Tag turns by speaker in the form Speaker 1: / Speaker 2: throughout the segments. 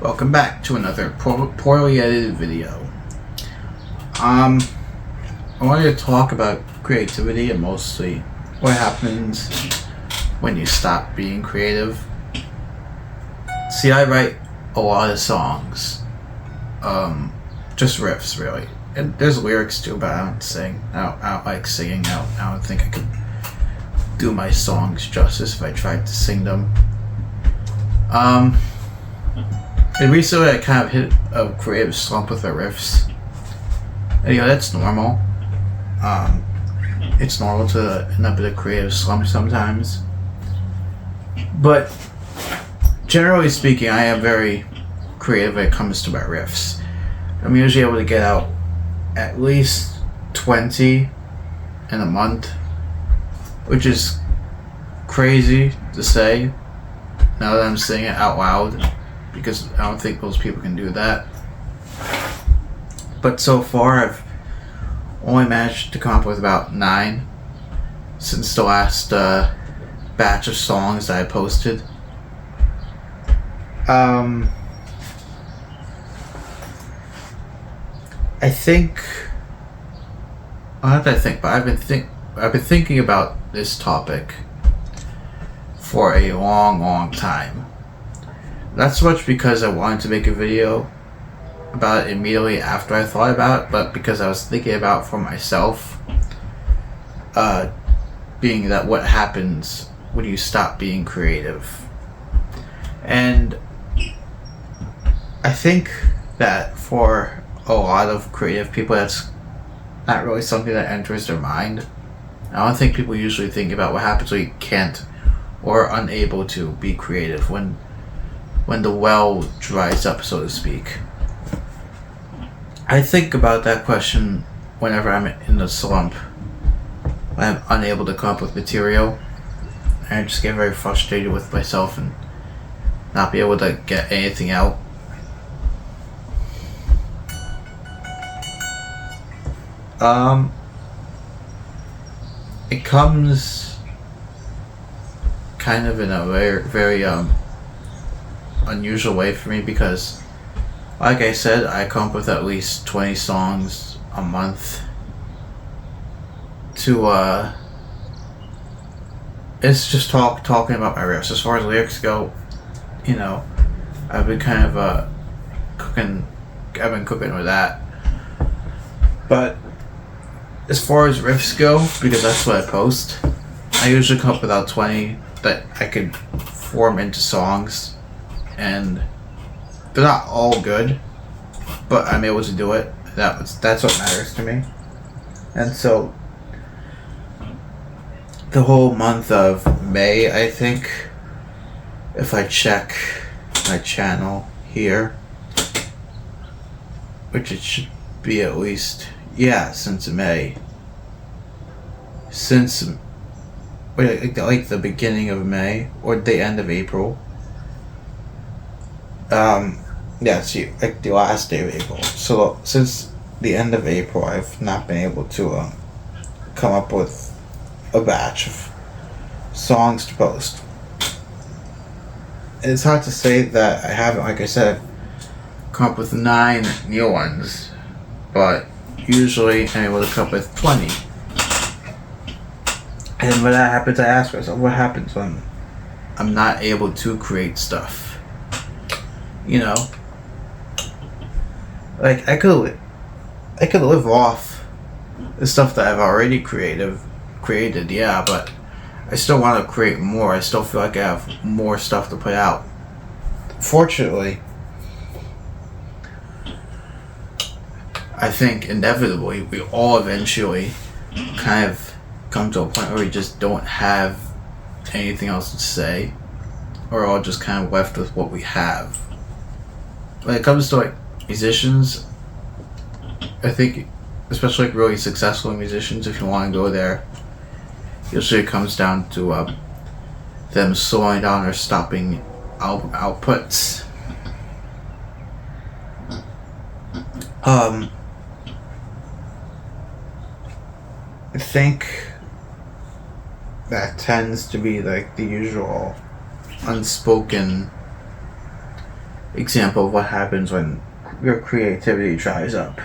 Speaker 1: Welcome back to another poorly edited video. I wanted to talk about creativity and mostly what happens when you stop being creative. See, I write a lot of songs, just riffs really, and there's lyrics too, but I don't sing. I don't like singing. I don't think I could do my songs justice if I tried to sing them. And recently I kind of hit a creative slump with the riffs. And that's normal. It's normal to end up in a creative slump sometimes. But generally speaking, I am very creative when it comes to my riffs. I'm usually able to get out at least 20 in a month, which is crazy to say now that I'm saying it out loud, because I don't think most people can do that. But so far I've only managed to come up with about 9 since the last batch of songs that I posted. I've been thinking about this topic for a long time. Not so much because I wanted to make a video about it immediately after I thought about it, but because I was thinking about for myself, being that what happens when you stop being creative. And I think that for a lot of creative people, that's not really something that enters their mind. I don't think people usually think about what happens when you can't or are unable to be creative, when the well dries up, so to speak. I think about that question whenever I'm in a slump, when I'm unable to come up with material, and I just get very frustrated with myself and not be able to get anything out. It comes kind of in a very unusual way for me, because like I said, I come up with at least 20 songs a month to it's just talking about my riffs. As far as lyrics go, I've been kind of cooking with that. But as far as riffs go, because that's what I post, I usually come up with about 20 that I could form into songs, and they're not all good, but I'm able to do it. That's what matters to me. And so the whole month of May, I think, if I check my channel here, which it should be at least, since May, like the beginning of May or the end of April. Like the last day of April. So since the end of April, I've not been able to come up with a batch of songs to post. It's hard to say that I haven't, like I said, come up with 9 new ones, but usually I'm able to come up with 20. And when that happens, I ask myself, what happens when I'm not able to create stuff? Like I could live off the stuff that I've already created, but I still want to create more. I still feel like I have more stuff to put out. Fortunately, I think inevitably we all eventually kind of come to a point where we just don't have anything else to say. We're all just kind of left with what we have. When it comes to like musicians, I think, especially like really successful musicians, if you want to go there, usually it comes down to them slowing down or stopping album outputs. I think that tends to be like the usual unspoken example of what happens when your creativity dries up.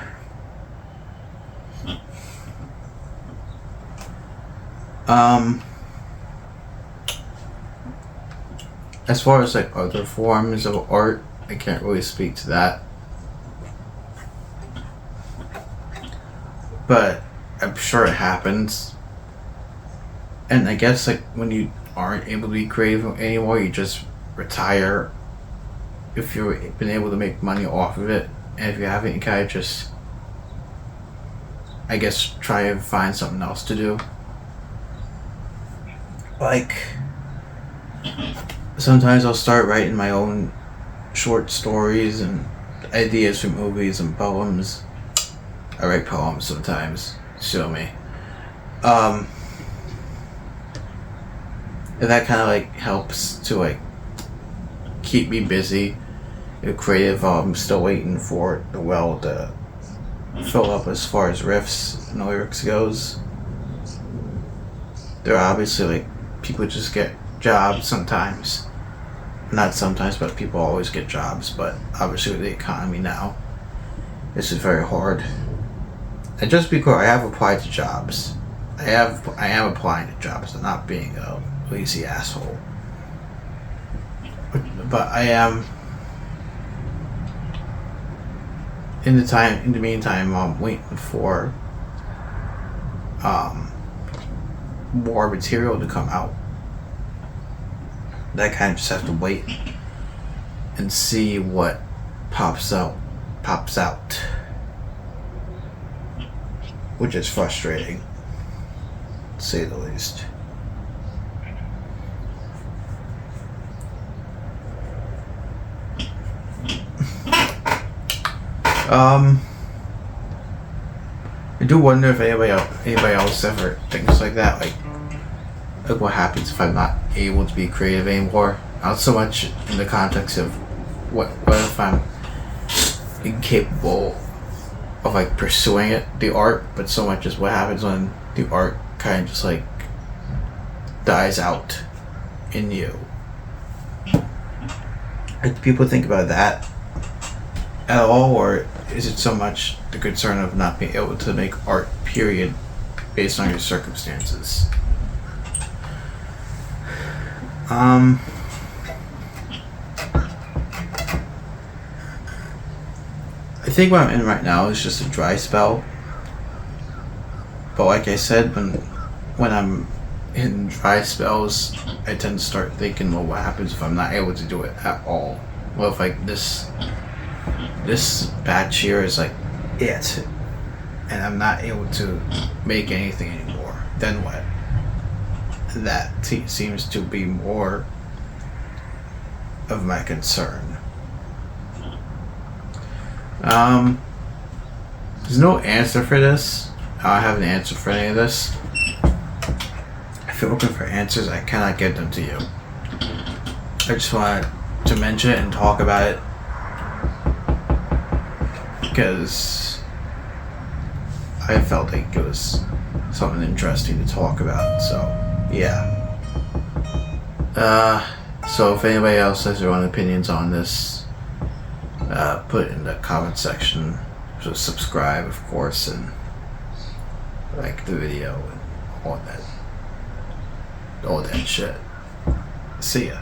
Speaker 1: As far as like other forms of art, I can't really speak to that. But I'm sure it happens. And I guess like when you aren't able to be creative anymore, you just retire. If you've been able to make money off of it, and if you haven't, you kind of just, I guess, try and find something else to do. Like, sometimes I'll start writing my own short stories and ideas for movies and poems. I write poems sometimes. Show me. And that kind of like helps to like keep me busy. Creative. I'm still waiting for the well to fill up as far as riffs and lyrics goes. There are obviously like people just get jobs sometimes. Not sometimes, but people always get jobs. But obviously with the economy now, this is very hard. And just because I have applied to jobs, I am applying to jobs. I'm not being a lazy asshole. But I am. In the meantime, I'm waiting for more material to come out. That kind of just have to wait and see what pops out, which is frustrating, to say the least. I do wonder if anybody else ever thinks like that, like what happens if I'm not able to be creative anymore? Not so much in the context of what if I'm incapable of like pursuing the art, but so much as what happens when the art kind of just like dies out in you. Like, people think about that at all, or is it so much the concern of not being able to make art, period, based on your circumstances? I think what I'm in right now is just a dry spell. But like I said, when I'm in dry spells, I tend to start thinking, well, what happens if I'm not able to do it at all? Well, if like this batch here is like it, and I'm not able to make anything anymore, then what? That seems to be more of my concern. There's no answer for this. I don't have an answer for any of this. If you're looking for answers, I cannot get them to you. I just wanted to mention it and talk about it because I felt like it was something interesting to talk about. So yeah. So if anybody else has their own opinions on this, put it in the comment section. So subscribe, of course, and like the video and all that shit. See ya.